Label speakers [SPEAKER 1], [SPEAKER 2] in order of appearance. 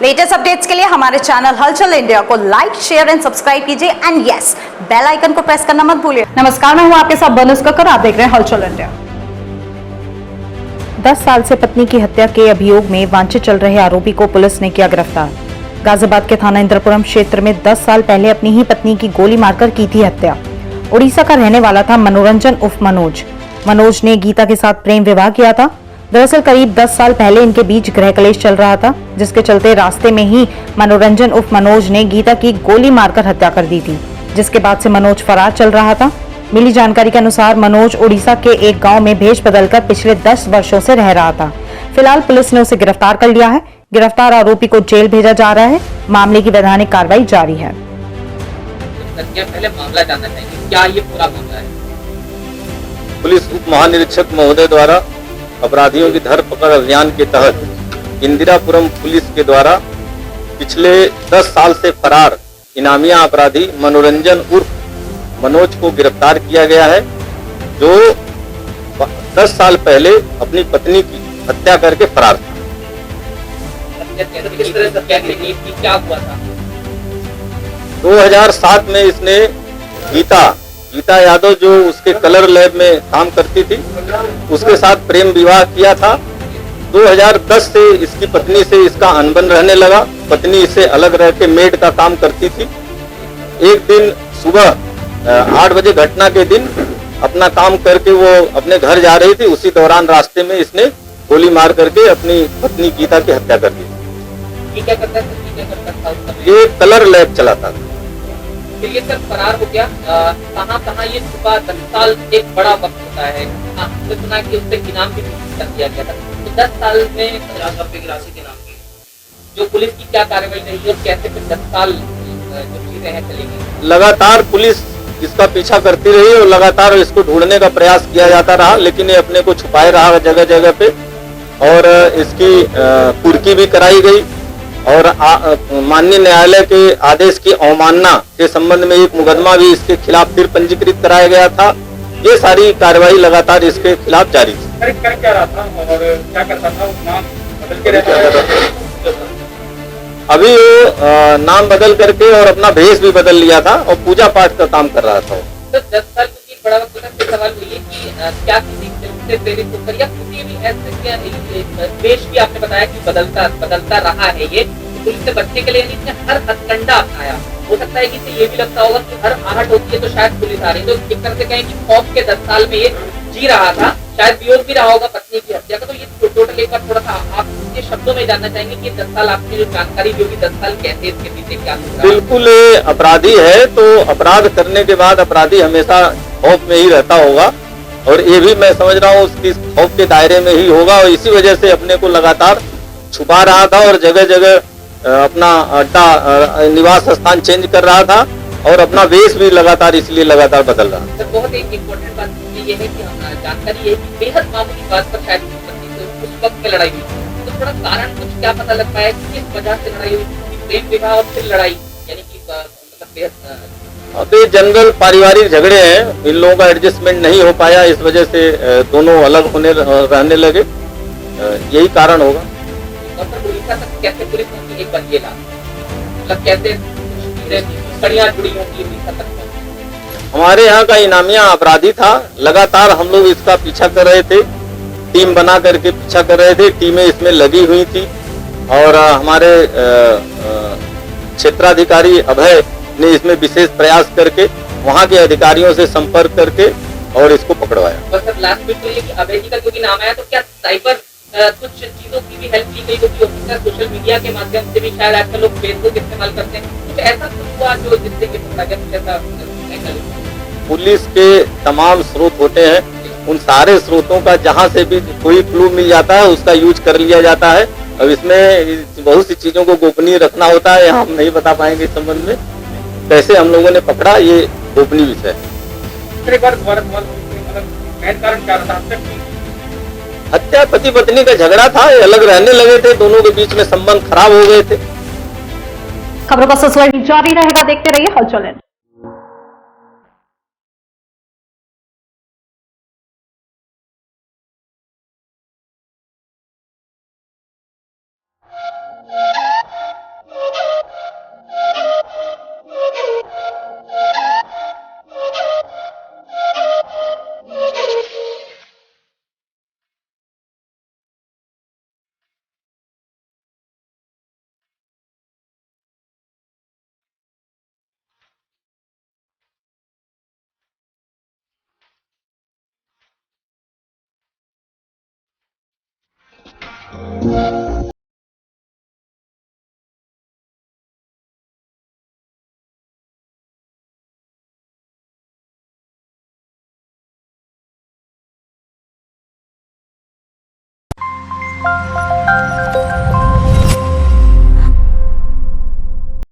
[SPEAKER 1] Latest updates के लिए हमारे चैनल हलचल इंडिया को लाइक, शेयर एंड सब्सक्राइब कीजिए एंड यस, बेल आइकन को प्रेस करना मत भूलिए। नमस्कार, मैं हूं आपके साथ बनस कक्कर, आप देख रहे हैं हलचल इंडिया।
[SPEAKER 2] 10 साल से पत्नी की हत्या के अभियोग में वांछित चल रहे आरोपी को पुलिस ने किया गिरफ्तार। गाजियाबाद के थाना इंद्रपुरम क्षेत्र में 10 साल पहले अपनी ही पत्नी की गोली मारकर की थी हत्या। उड़ीसा का रहने वाला था मनोरंजन उर्फ मनोज। मनोज ने गीता के साथ प्रेम विवाह किया था। दरअसल करीब 10 साल पहले इनके बीच गृह कलेश चल रहा था, जिसके चलते रास्ते में ही मनोरंजन उर्फ मनोज ने गीता की गोली मारकर हत्या कर दी थी, जिसके बाद से मनोज फरार चल रहा था। मिली जानकारी के अनुसार मनोज उड़ीसा के एक गांव में भेष बदलकर पिछले 10 वर्षों से रह रहा था। फिलहाल पुलिस ने उसे गिरफ्तार कर लिया है। गिरफ्तार आरोपी को जेल भेजा जा रहा है। मामले की वैधानिक कार्रवाई जारी है।
[SPEAKER 3] पहले मामला जानना चाहिए, क्या ये पूरा मामला है?
[SPEAKER 4] पुलिस उप महानिरीक्षक महोदय द्वारा अपराधियों की धरपकड़ अभियान के तहत इंदिरापुरम पुलिस के द्वारा पिछले 10 साल से फरार इनामिया अपराधी मनोरंजन उर्फ मनोज को गिरफ्तार किया गया है, जो 10 साल पहले अपनी पत्नी की हत्या करके फरार था।
[SPEAKER 3] किस तरह से हत्या की, क्या हुआ था?
[SPEAKER 4] 2007 में इसने गीता यादव, जो उसके कलर लैब में काम करती थी, उसके साथ प्रेम विवाह किया था। 2010 से इसकी पत्नी से इसका अनबन रहने लगा। पत्नी इससे अलग रह के मेड का काम करती थी। एक दिन सुबह 8 बजे घटना के दिन अपना काम करके वो अपने घर जा रही थी। उसी दौरान रास्ते में इसने गोली मार करके अपनी पत्नी गीता की हत्या कर दी।
[SPEAKER 3] क्या करता था?
[SPEAKER 4] ये कलर लैब चलाता था।
[SPEAKER 3] फिर ये सब फरार हो गया। कहाँ ये छुपा? 10 साल एक बड़ा वक्त होता है। हमने सुना कि उससे इनाम भी कर दिया गया था। तो 10 साल में 50 रुपए की राशि के नाम की जो पुलिस की क्या कार्रवाई रही और कैसे फिर 10 साल जो चीजें हैं चलेगी?
[SPEAKER 4] लगातार पुलिस इसका पीछा करती रही और लगातार इसको ढूंढने का प्रयास किया जाता रहा, लेकिन ये अपने को छुपाए रहा जगह जगह पे। और इसकी कुर्की भी कराई गई और माननीय न्यायालय के आदेश की अवमानना के संबंध में एक मुकदमा भी इसके खिलाफ फिर पंजीकृत कराया गया था। ये सारी कार्रवाई लगातार इसके खिलाफ जारी थी।
[SPEAKER 5] कर क्या रहा था और क्या करता था? नाम बदल के रहता था।
[SPEAKER 4] अभी वो नाम बदल करके और अपना भेष भी बदल लिया था और पूजा पाठ का काम कर रहा था।
[SPEAKER 3] तो 10 साल की बड़ा वक्त होता है। सवाल ये कि क्या किसी फिल्म से प्रेरित होकर या किसी भी ऐसे देश भी आपने बताया कि बदलता रहा है ये पुलिस से बचने के लिए इसने हर हथकंडा अपनाया। हो सकता है कि इसे ये भी लगता होगा कि हर आहट होती है तो शायद पुलिस आ रही है। तो एक तरह से कहें कि खौफ के 10 साल में ये जी रहा था, शायद वियोग भी रहा होगा पत्नी की हत्या का। तो ये टोटल एक बार थोड़ा सा आप इसके शब्दों में जानना चाहेंगे कि 10 साल आपकी जो जानकारी जो 10 साल कैसे इसके पीछे क्या?
[SPEAKER 4] बिल्कुल, अपराधी है तो अपराध करने के बाद अपराधी हमेशा खौफ में ही रहता होगा और ये भी मैं समझ रहा हूँ उसकी खौफ के दायरे में ही होगा और इसी वजह से अपने को लगातार छुपा रहा था और जगह जगह अपना अड्डा निवास स्थान चेंज कर रहा था और अपना वेश भी लगातार बदल रहा था।
[SPEAKER 3] बहुत एक इम्पोर्टेंट बात ये है कि जानकारी है कि बेहद मामूली बात पर शायद उस वक्त में लड़ाई हुई, तो थोड़ा कारण कुछ क्या पता लग पाया कि किस वजह से लड़ाई हुई? प्रेम विवाह और फिर लड़ाई, यानी कि मतलब बेहद
[SPEAKER 4] अभी जनरल पारिवारिक झगड़े हैं। इन लोगों का एडजस्टमेंट नहीं हो पाया, इस वजह से दोनों अलग रहने लगे। यही कारण होगा।
[SPEAKER 3] उड़ीसा तक कैसे पुलिस पहुंची एक बार ये ला, मतलब कैसे कड़ियां जुड़ी होंगी उड़ीसा तक?
[SPEAKER 4] हमारे यहाँ का इनामिया अपराधी था। लगातार हम लोग इसका पीछा कर रहे थे, टीम बना करके पीछा कर रहे थे। टीमें इसमें लगी हुई थी और हमारे क्षेत्राधिकारी अभय ने इसमें विशेष प्रयास करके वहाँ के अधिकारियों से संपर्क करके और इसको पकड़वाया।
[SPEAKER 3] बस सर लास्ट बिट तो ये कि अभय जी का क्योंकि नाम आया, तो क्या साइबर कुछ चीजों की भी हेल्प की गई? क्योंकि सोशल मीडिया के माध्यम से भी शायद आजकल लोग फेसबुक इस्तेमाल करते हैं, कुछ ऐसा कुछ हुआ जो जिससे कि पकड़ा गया? कुछ ऐसा
[SPEAKER 4] पुलिस के तमाम स्रोत होते हैं, उन सारे स्रोतों का जहाँ से भी कोई क्लू मिल जाता है उसका यूज कर लिया जाता है। अब इसमें बहुत सी चीजों को गोपनीय रखना होता है, हम नहीं बता पाएंगे इस संबंध में कैसे हम लोगों ने पकड़ा, ये गोपनीय विषय है। हत्या पति पत्नी का झगड़ा था, ये अलग रहने लगे थे, दोनों के बीच में संबंध खराब हो गए थे।
[SPEAKER 1] खबरों का सिलसिला जारी रहेगा, देखते रहिए हलचल।